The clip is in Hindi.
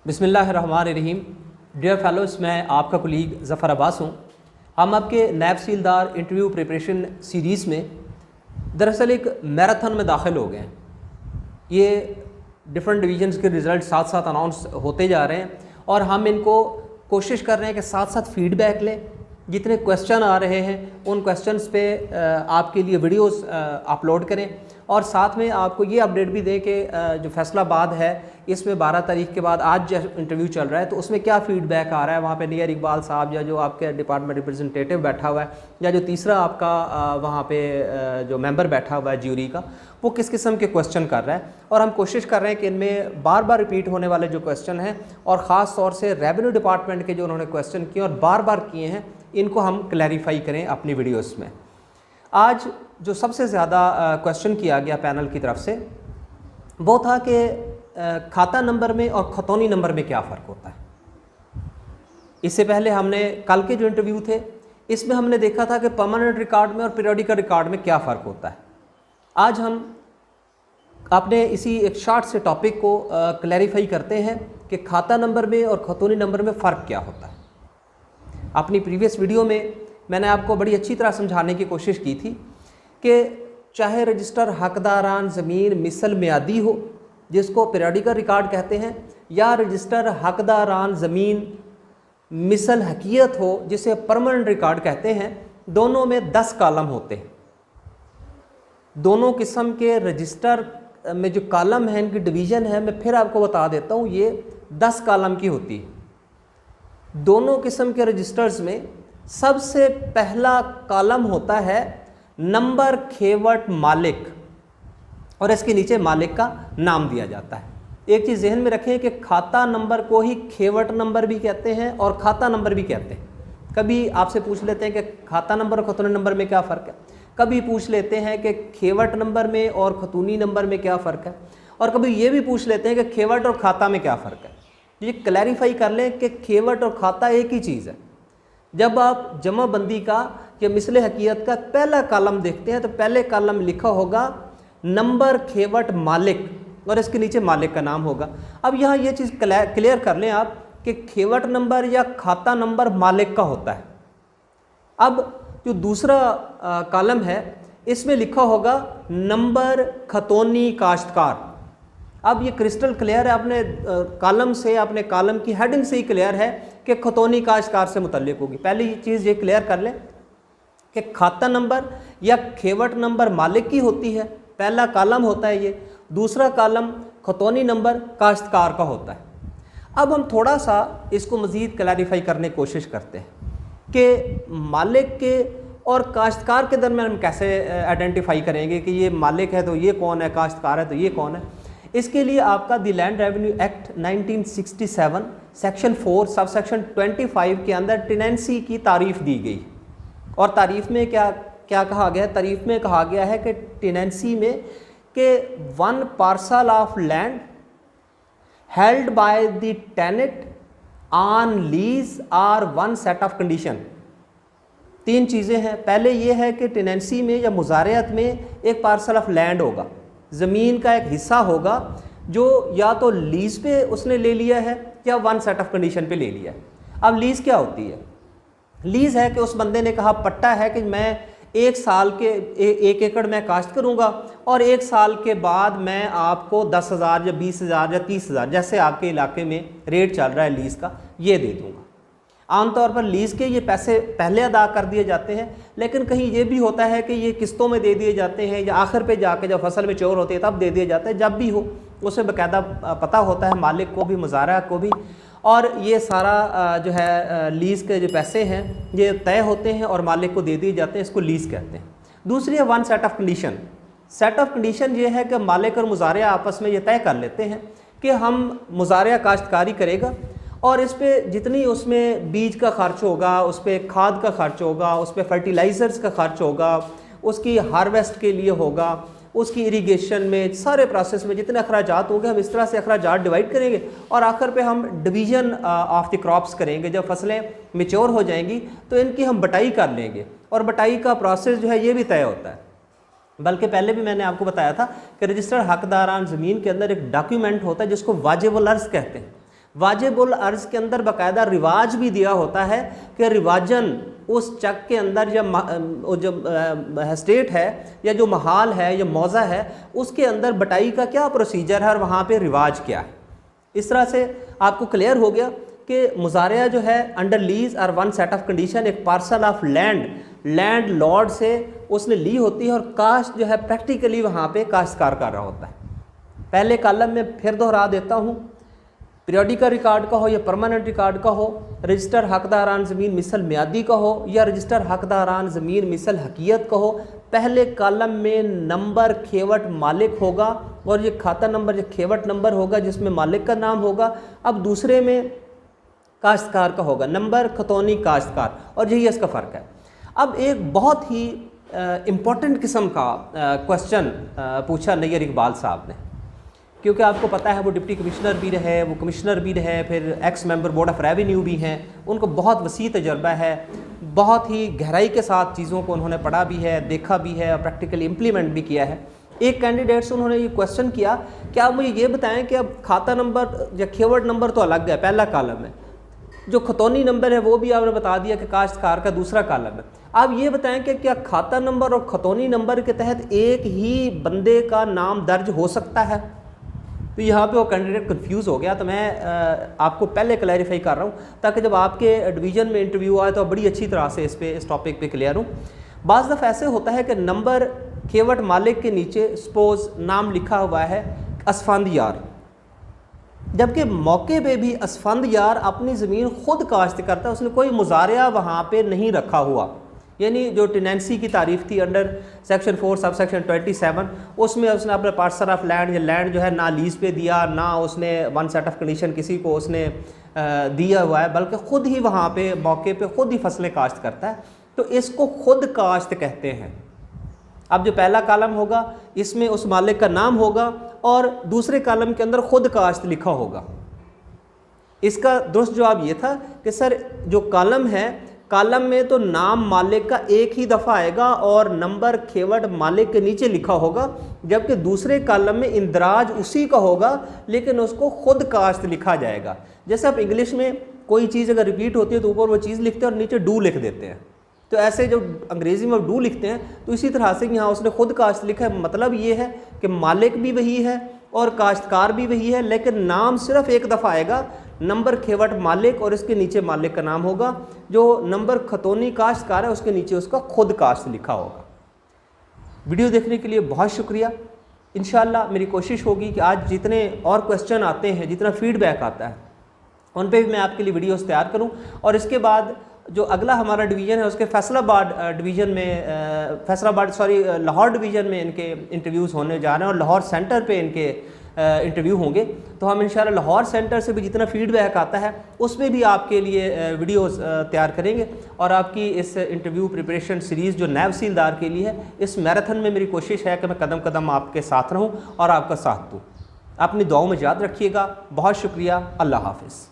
बिस्मिल्लाहिर्रहमानिर्रहीम। डियर फेलोस, मैं आपका कुलीग ज़फ़र अब्बास हूँ। हम आपके नैब सीलदार इंटरव्यू प्रिपरेशन सीरीज़ में दरअसल एक मैराथन में दाखिल हो गए हैं। ये डिफरेंट डिवीजन्स के रिज़ल्ट साथ साथ अनाउंस होते जा रहे हैं और हम इनको कोशिश कर रहे हैं कि साथ साथ फीडबैक लें। जितने क्वेश्चन आ रहे हैं उन क्वेश्चंस पे आपके लिए वीडियोस अपलोड करें और साथ में आपको ये अपडेट भी दें कि जो फैसलाबाद है इसमें 12 तारीख के बाद आज जो इंटरव्यू चल रहा है तो उसमें क्या फ़ीडबैक आ रहा है। वहाँ पे नियर इकबाल साहब या जो आपके डिपार्टमेंट रिप्रेजेंटेटिव बैठा हुआ है या जो तीसरा आपका वहाँ पे जो मेंबर बैठा हुआ है ज्यूरी का, वो किस किस्म के क्वेश्चन कर रहा है। और हम कोशिश कर रहे हैं कि इनमें बार बार रिपीट होने वाले जो क्वेश्चन हैं और ख़ास तौर से रेवेन्यू डिपार्टमेंट के जो उन्होंने क्वेश्चन किए और बार बार किए हैं, इनको हम क्लैरिफाई करें अपनी वीडियोस में। आज जो सबसे ज़्यादा क्वेश्चन किया गया पैनल की तरफ से वो था कि खाता नंबर में और खतौनी नंबर में क्या फ़र्क होता है। इससे पहले हमने कल के जो इंटरव्यू थे इसमें हमने देखा था कि परमानेंट रिकॉर्ड में और पीरियोडिकल रिकॉर्ड में क्या फ़र्क होता है। आज हम अपने इसी एक शॉर्ट से टॉपिक को क्लैरिफाई करते हैं कि खाता नंबर में और खतौनी नंबर में फ़र्क क्या होता है। अपनी प्रीवियस वीडियो में मैंने आपको बड़ी अच्छी तरह समझाने की कोशिश की थी कि चाहे रजिस्टर हकदारान ज़मीन मिसल मियादी हो जिसको पीरियोडिकल रिकॉर्ड कहते हैं, या रजिस्टर हकदारान ज़मीन मिसल हकीयत हो जिसे परमानेंट रिकॉर्ड कहते हैं, दोनों में 10 कॉलम होते हैं। दोनों किस्म के रजिस्टर में जो कॉलम है इनकी डिवीज़न है, मैं फिर आपको बता देता हूँ, ये 10 कॉलम की होती है। दोनों किस्म के रजिस्टर्स में सबसे पहला कॉलम होता है नंबर खेवट मालिक और इसके नीचे मालिक का नाम दिया जाता है। एक चीज़ जहन में रखें कि खाता नंबर को ही खेवट नंबर भी कहते हैं और खाता नंबर भी कहते हैं। कभी आपसे पूछ लेते हैं कि खाता नंबर और खतौनी नंबर में क्या फ़र्क है, कभी पूछ लेते हैं कि खेवट नंबर में और खतौनी नंबर में क्या फ़र्क है, और कभी ये भी पूछ लेते हैं कि खेवट और खाता में क्या फ़र्क है। ये क्लैरिफाई कर लें कि खेवट और खाता एक ही चीज़ है। जब आप जमाबंदी का या मिसले हकीयत का पहला कॉलम देखते हैं तो पहले कॉलम लिखा होगा नंबर खेवट मालिक और इसके नीचे मालिक का नाम होगा। अब यहाँ ये चीज़ क्लियर कर लें आप कि खेवट नंबर या खाता नंबर मालिक का होता है। अब जो दूसरा कॉलम है इसमें लिखा होगा नंबर खतौनी काश्तकार। अब ये क्रिस्टल क्लियर है, अपने कॉलम से, अपने कॉलम की हेडिंग से ही क्लियर है कि खतौनी काश्तकार से मुतल्लिक होगी। पहली चीज़ ये क्लियर कर लें कि खाता नंबर या खेवट नंबर मालिक की होती है, पहला कॉलम होता है ये, दूसरा कॉलम खतौनी नंबर काश्तकार का होता है। अब हम थोड़ा सा इसको मज़ीद क्लैरिफाई करने की कोशिश करते हैं कि मालिक के और काश्तकार के दरमियान हम कैसे आइडेंटिफाई करेंगे कि ये मालिक है तो ये कौन है, काश्तकार है तो ये कौन है। इसके लिए आपका the land revenue act 1967 section 4 sub section 25 के अंदर टेनेंसी की तारीफ़ दी गई और तारीफ़ में क्या क्या कहा गया है। तारीफ़ में कहा गया है कि टेनेंसी में कि 1 parcel of land held by the tenant on lease are 1 set of condition. 3 चीज़ें हैं। पहले ये है कि टेनेंसी में या मुजारियत में एक पार्सल ऑफ लैंड होगा, ज़मीन का एक हिस्सा होगा जो या तो लीज़ पे उसने ले लिया है या 1 सेट ऑफ कंडीशन पे ले लिया है। अब लीज़ क्या होती है? लीज़ है कि उस बंदे ने कहा पट्टा है कि मैं 1 साल के 1 एकड़ में काश्त करूँगा और 1 साल के बाद मैं आपको 10,000 या 20,000 या 30,000 जैसे आपके इलाके में रेट चल रहा है लीज़ का, ये दे दूँगा। आमतौर पर लीज़ के ये पैसे पहले अदा कर दिए जाते हैं, लेकिन कहीं ये भी होता है कि ये किस्तों में दे दिए जाते हैं या आखिर पे जाके जब फसल में चोर होती है तब दे दिए जाते हैं। जब भी हो उसे बाकायदा पता होता है मालिक को भी, मुजारा को भी, और ये सारा जो है लीज़ के जो पैसे हैं ये तय होते हैं और मालिक को दे दिए जाते हैं। इसको लीज़ कहते हैं। दूसरी है 1 set of condition. Set of condition ये है कि मालिक और मुजारिया आपस में ये तय कर लेते हैं कि हम मुजारिया काश्तकारी करेगा और इस पर जितनी उसमें बीज का खर्च होगा, उस पर खाद का खर्च होगा, उस पर फर्टिलाइज़र्स का खर्च होगा, उसकी हार्वेस्ट के लिए होगा, उसकी इरिगेशन में, सारे प्रोसेस में जितने अखराजात होंगे हम इस तरह से अखराजात डिवाइड करेंगे और आखिर पे हम डिवीज़न ऑफ द क्रॉप्स करेंगे। जब फसलें मेच्योर हो जाएंगी तो इनकी हम बटाई कर लेंगे और बटाई का प्रोसेस जो है ये भी तय होता है। बल्कि पहले भी मैंने आपको बताया था कि रजिस्टर्ड हकदारान ज़मीन के अंदर एक डॉक्यूमेंट होता है जिसको वाजिबुल अर्ज़ कहते हैं। वाजिबुल अर्ज़ के अंदर बाकायदा रिवाज भी दिया होता है कि रिवाजन उस चक के अंदर जो स्टेट है या जो महाल है या मौज़ा है उसके अंदर बटाई का क्या प्रोसीजर है और वहाँ पे रिवाज क्या है। इस तरह से आपको क्लियर हो गया कि मुजारिया जो है अंडर लीज और वन सेट ऑफ कंडीशन एक पार्सल ऑफ लैंड लॉर्ड से उसने ली होती है और काश्त जो है प्रैक्टिकली वहाँ पे काश्तकार कर रहा होता है। पहले कॉलम में फिर दोहरा देता हूँ, पीरियडिकल रिकॉर्ड का हो या परमानेंट रिकॉर्ड का हो, रजिस्टर हकदारान ज़मीन मिसल मियादी का हो या रजिस्टर हकदारान ज़मीन मिसल हकीयत का हो, पहले कॉलम में नंबर खेवट मालिक होगा और ये खाता नंबर ये खेवट नंबर होगा जिसमें मालिक का नाम होगा। अब दूसरे में काश्तकार का होगा नंबर खतौनी काश्तकार, और यही इसका फ़र्क है। अब एक बहुत ही इम्पॉर्टेंट किस्म का क्वेश्चन पूछा नैयर इकबाल साहब ने, क्योंकि आपको पता है वो डिप्टी कमिश्नर भी रहे, वो कमिश्नर भी रहे, फिर x member board of revenue भी हैं, उनको बहुत वसी तजर्बा है, बहुत ही गहराई के साथ चीज़ों को उन्होंने पढ़ा भी है, देखा भी है और प्रैक्टिकली इम्प्लीमेंट भी किया है। एक कैंडिडेट से उन्होंने ये क्वेश्चन किया कि आप मुझे ये बताएं कि अब खाता नंबर या खेवट नंबर तो अलग है, पहला कॉलम है, जो खतौनी नंबर है वो भी आपने बता दिया कि काश्तकार का दूसरा कॉलम है। आप ये बताएं कि क्या खाता नंबर और खतौनी नंबर के तहत एक ही बंदे का नाम दर्ज हो सकता है? तो यहाँ पे वो कैंडिडेट कंफ्यूज हो गया। तो मैं आपको पहले क्लैरिफाई कर रहा हूँ ताकि जब आपके डिवीज़न में इंटरव्यू आए तो बड़ी अच्छी तरह से इस टॉपिक पे क्लियर हूँ। बाज़ दफ़ा ऐसे होता है कि नंबर खेवट मालिक के नीचे सपोज़ नाम लिखा हुआ है असफंद यार, जबकि मौके पे भी असफंद यार अपनी ज़मीन ख़ुद काश्त करता है, उसने कोई मुजारिया वहाँ पे नहीं रखा हुआ। यानी जो टेनेंसी की तारीफ़ थी अंडर सेक्शन 4 सब सेक्शन 27, उसमें उसने अपने पार्सल ऑफ लैंड या लैंड जो है ना लीज़ पे दिया, ना उसने वन सेट ऑफ कंडीशन किसी को उसने दिया हुआ है, बल्कि ख़ुद ही वहाँ पे मौके पे ख़ुद ही फसलें काश्त करता है। तो इसको खुद काश्त कहते हैं। अब जो पहला कॉलम होगा इसमें उस मालिक का नाम होगा और दूसरे कॉलम के अंदर खुद काश्त लिखा होगा। इसका दुरुस्त जवाब ये था कि सर जो कॉलम है, कॉलम में तो नाम मालिक का एक ही दफ़ा आएगा और नंबर खेवट मालिक के नीचे लिखा होगा, जबकि दूसरे कॉलम में इंदराज उसी का होगा लेकिन उसको खुद काश्त लिखा जाएगा। जैसे आप इंग्लिश में कोई चीज़ अगर रिपीट होती है तो ऊपर वो चीज़ लिखते हैं और नीचे डू लिख देते हैं, तो ऐसे जो अंग्रेज़ी में डू लिखते हैं तो इसी तरह से यहाँ उसने खुद काश्त लिखा है। मतलब ये है कि मालिक भी वही है और काश्तकार भी वही है, लेकिन नाम सिर्फ एक दफ़ा आएगा, नंबर खेवट मालिक और इसके नीचे मालिक का नाम होगा। जो नंबर खतौनी काश्तकार है उसके नीचे उसका खुद काश्त लिखा होगा। वीडियो देखने के लिए बहुत शुक्रिया। इंशाअल्लाह मेरी कोशिश होगी कि आज जितने और क्वेश्चन आते हैं, जितना फीडबैक आता है, उन पे भी मैं आपके लिए वीडियोस तैयार करूं। और इसके बाद जो अगला हमारा डिवीज़न है उसके फैसलाबाद डिवीज़न में लाहौर डिवीज़न में इनके इंटरव्यूज़ होने जा रहे हैं और लाहौर सेंटर पे इनके इंटरव्यू होंगे। तो हम इंशाल्लाह लाहौर सेंटर से भी जितना फीडबैक आता है उसमें भी आपके लिए वीडियोस तैयार करेंगे और आपकी इस इंटरव्यू प्रिपरेशन सीरीज़ जो नायब तहसीलदार के लिए है, इस मैराथन में मेरी कोशिश है कि मैं कदम कदम आपके साथ रहूँ और आपका साथ दूँ। अपनी दुआओं में याद रखिएगा। बहुत शुक्रिया। अल्लाह हाफ़िज़।